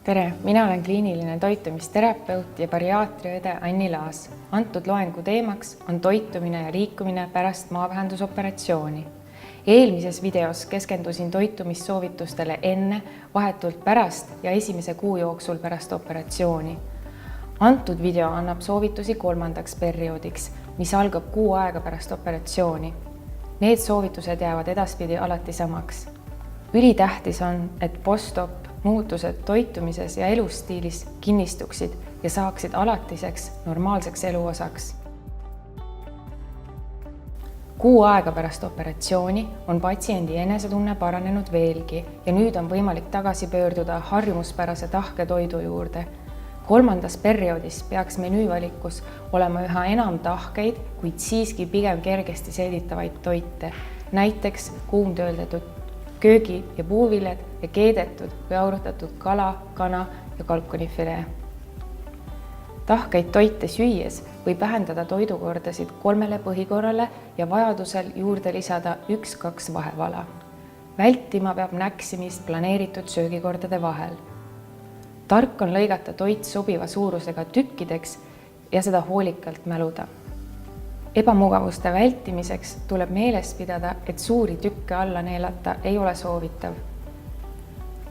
Tere, mina olen kliiniline toitumisterapeut ja bariaatriaõde Anni Laas. Antud loengu teemaks on toitumine ja liikumine pärast maavähendusoperatsiooni. Eelmises videos keskendusin toitumissoovitustele enne, vahetult pärast ja esimese kuu jooksul pärast operatsiooni. Antud video annab soovitusi kolmandaks perioodiks, mis algab kuu aega pärast operatsiooni. Need soovitused jäävad edaspidi alati samaks. Ülitähtis on, et post-op muutused toitumises ja elustiilis kinnistuksid ja saaksid alatiseks normaalseks eluosaks. Kuu aega pärast operatsiooni on patsiendi enesetunne paranenud veelgi ja nüüd on võimalik tagasi pöörduda harjumuspärase tahke toidu juurde. Kolmandas perioodis peaks menüüvalikus olema üha enam tahkeid, kuid siiski pigem kergesti seeditavaid toite, näiteks kuumtööldetud köögi- ja puuviljad ja keedetud või aurutatud kala, kana ja kalkunifilee. Tahkeid toite süües võib vähendada toidukordasid 3 põhikorrale ja vajadusel juurde lisada 1-2 vahevala. Vältima peab näksimist planeeritud söögikordade vahel. Tark on lõigata toit sobiva suurusega tükkideks ja seda hoolikalt mäluda. Ebamugavuste vältimiseks tuleb meeles pidada, et suuri tükke alla neelata ei ole soovitav.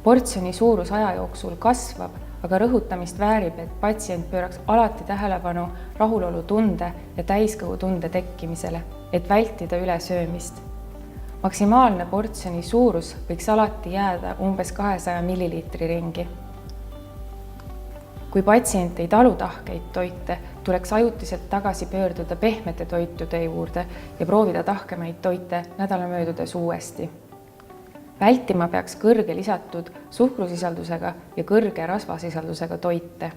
Portsjoni suurus aja jooksul kasvab, aga rõhutamist väärib, et patsient pööraks alati tähelepanu rahulolutunde ja täiskõhutunde tekkimisele, et vältida ülesöömist. Maksimaalne portsjoni suurus võiks alati jääda umbes 200 milliliitri ringi. Kui patsient ei talu tahkeid toite, tuleks ajutiselt tagasi pöörduda pehmete toitude juurde ja proovida tahkemaid toite nädala möödudes uuesti. Vältima peaks kõrge lisatud suhkrusisaldusega ja kõrge rasvasisaldusega toite.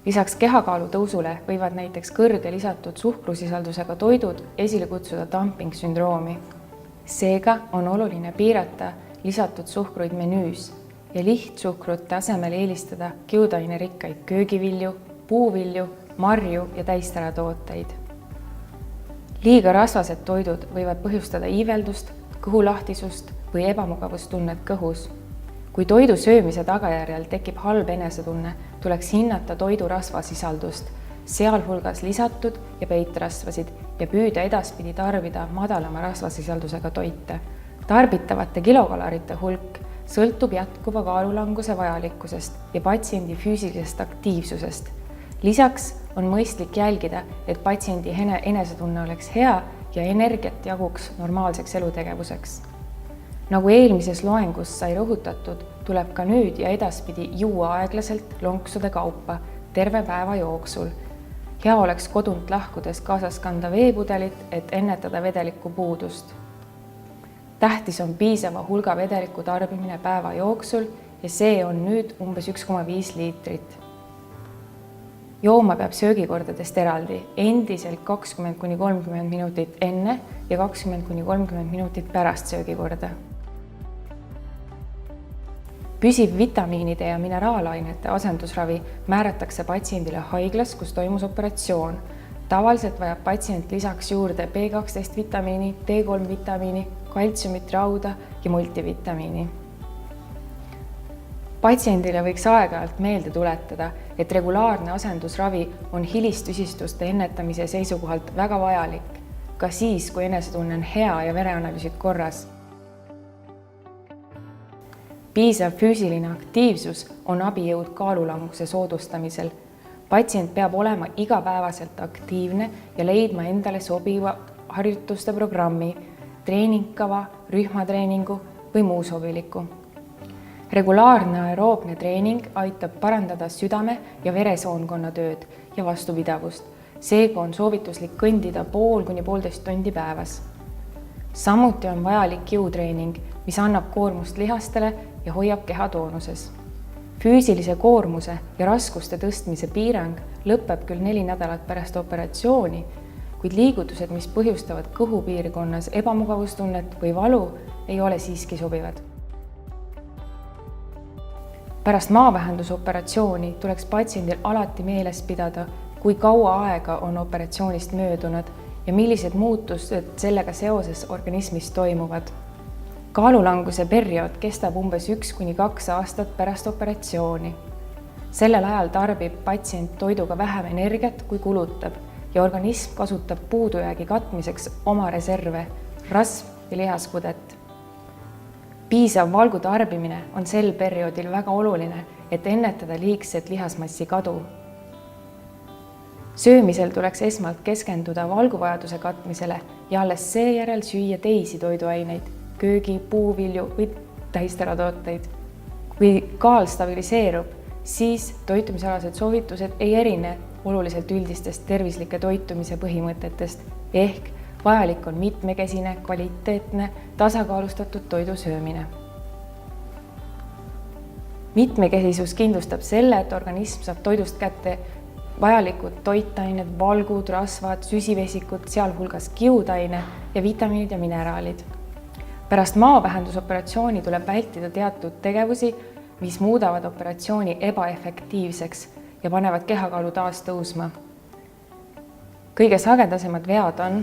Lisaks kehakaalu tõusule võivad näiteks kõrge lisatud suhkrusisaldusega toidud esile kutsuda dumping-sündroomi. Seega on oluline piirata lisatud suhkruid menüüs ja lihtsuhkrute asemel eelistada kiudainerikkaid köögivilju, puuvilju, marju ja täisteratooteid. Liiga rasvased toidud võivad põhjustada iiveldust, kõhulahtisust või ebamugavustunnet kõhus. Kui toidu söömise tagajärjel tekib halb enesetunne, tuleks hinnata toidu rasvasisaldust, sealhulgas lisatud ja peitrasvasid ja püüda edaspidi tarbida madalama rasvasisaldusega toite. Tarbitavate kilokalorite hulk sõltub jätkuva kaalulanguse vajalikkusest ja patsiendi füüsilisest aktiivsusest. Lisaks on mõistlik jälgida, et patsiendi enesetunne oleks hea ja energiat jaguks normaalseks elutegevuseks. Nagu eelmises loengus sai rõhutatud, tuleb ka nüüd ja edaspidi juua aeglaselt lonksude kaupa terve päeva jooksul. Hea oleks kodunt lahkudes kaasas kanda veepudelit, et ennetada vedeliku puudust. Tähtis on piisava hulga vedeliku tarbimine päeva jooksul ja see on nüüd umbes 1,5 liitrit. Jooma peab söögikordadest eraldi endiselt 20-30 minutit enne ja 20-30 minutit pärast söögikorda. Püsiv vitamiinide ja mineraalainete asendusravi määratakse patsiendile haiglas, kus toimus operatsioon. Tavaliselt vajab patsient lisaks juurde B12 vitamiini, D3 vitamiini, kaltsiumit, rauda ja multivitamiini. Patsiendile võiks aeg-ajalt meelde tuletada, et regulaarne asendusravi on hilistüsistuste ennetamise seisukohalt väga vajalik, ka siis, kui enesetunne on hea ja vereanalüüsid korras. Piisav füüsiline aktiivsus on abijõud kaalulanguse soodustamisel. Patsient peab olema igapäevaselt aktiivne ja leidma endale sobiva harjutuste programmi, treeningkava, rühmatreeningu või muu sobiliku. Regulaarne aeroobne treening aitab parandada südame ja veresoonkonna tööd ja vastupidavust. Seega on soovituslik kõndida 0,5–1,5 tundi päevas. Samuti on vajalik jõutreening, mis annab koormust lihastele ja hoiab keha toonuses. Füüsilise koormuse ja raskuste tõstmise piirang lõpeb küll 4 nädalat pärast operatsiooni, kuid liigutused, mis põhjustavad kõhupiirkonnas ebamugavustunnet või valu, ei ole siiski sobivad. Pärast maavähendusoperatsiooni tuleks patsiendil alati meeles pidada, kui kaua aega on operatsioonist möödunud ja millised muutused sellega seoses organismis toimuvad. Kaalulanguse periood kestab umbes 1–2 aastat pärast operatsiooni. Sellel ajal tarbib patsient toiduga vähem energiat, kui kulutab ja organism kasutab puudujäägi katmiseks oma reserve, rasv ja lihaskudet. Piisav valgu tarbimine on sel perioodil väga oluline, et ennetada liigset lihasmassi kadu. Söömisel tuleks esmalt keskenduda valguvajaduse katmisele ja alles seejärel süüa teisi toiduaineid, köögi, puuvilju või täisteratooteid. Kui kaal stabiliseerub, siis toitumisalased soovitused ei erine oluliselt üldistest tervislike toitumise põhimõtetest ehk vajalik on mitmekesine, kvaliteetne, tasakaalustatud toidu söömine. Mitmekesisus kindlustab selle, et organism saab toidust kätte vajalikud toitained, valgud, rasvad, süsivesikud, sealhulgas kiudaine ja vitamiinid ja mineraalid. Pärast maavähendusoperatsiooni tuleb vältida teatud tegevusi, mis muudavad operatsiooni ebaefektiivseks ja panevad kehakaalu taas tõusma. Kõige sagedasemad vead on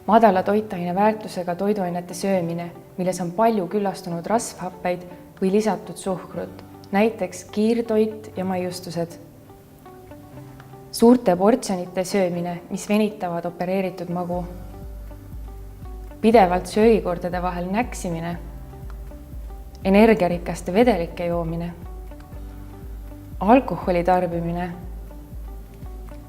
madala toitaine väärtusega toiduainete söömine, milles on palju küllastunud rasvhappeid või lisatud suhkrut, näiteks kiirtoit ja maiustused. Suurte portsjonite söömine, mis venitavad opereeritud magu. Pidevalt söögikordade vahel näksimine. Energiarikaste vedelike joomine. Alkoholi tarbimine.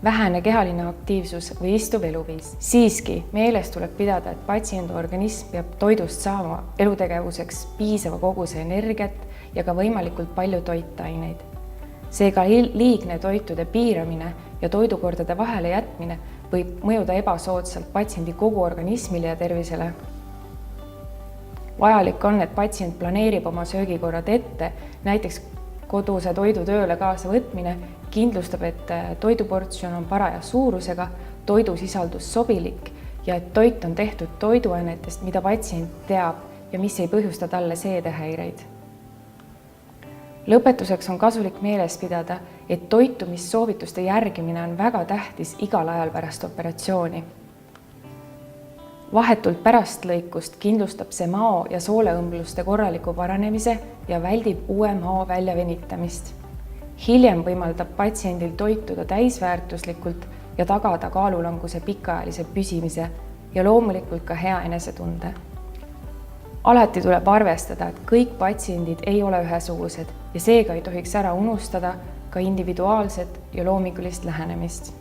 Vähene kehaline aktiivsus või istuv eluviis. Siiski meeles tuleb pidada, et patsiendi organism peab toidust saama elutegevuseks piisava koguse energiat ja ka võimalikult palju toitaineid. Seega liigne toitude piiramine ja toidukordade vahele jätmine võib mõjuda ebasoodsalt patsiendi kogu organismile ja tervisele. Vajalik on, et patsient planeerib oma söögikorrad ette, näiteks koduse toidu tööle kaasa võtmine kindlustab, et toiduportsjon on paraja suurusega, toidusisaldus sobilik ja et toit on tehtud toiduainetest, mida patsient teab ja mis ei põhjusta talle seedehäireid. Lõpetuseks on kasulik meeles pidada, et toitumissoovituste järgimine on väga tähtis igal ajal pärast operatsiooni. Vahetult pärast lõikust kindlustab see mao ja sooleõmbluste korraliku paranemise ja väldib uue mao väljavenitamist. Hiljem võimaldab patsiendil toituda täisväärtuslikult ja tagada kaalulanguse pikaajalise püsimise ja loomulikult ka hea enesetunde. Alati tuleb arvestada, et kõik patsiendid ei ole ühesugused ja seega ei tohiks ära unustada ka individuaalset ja loomingulist lähenemist.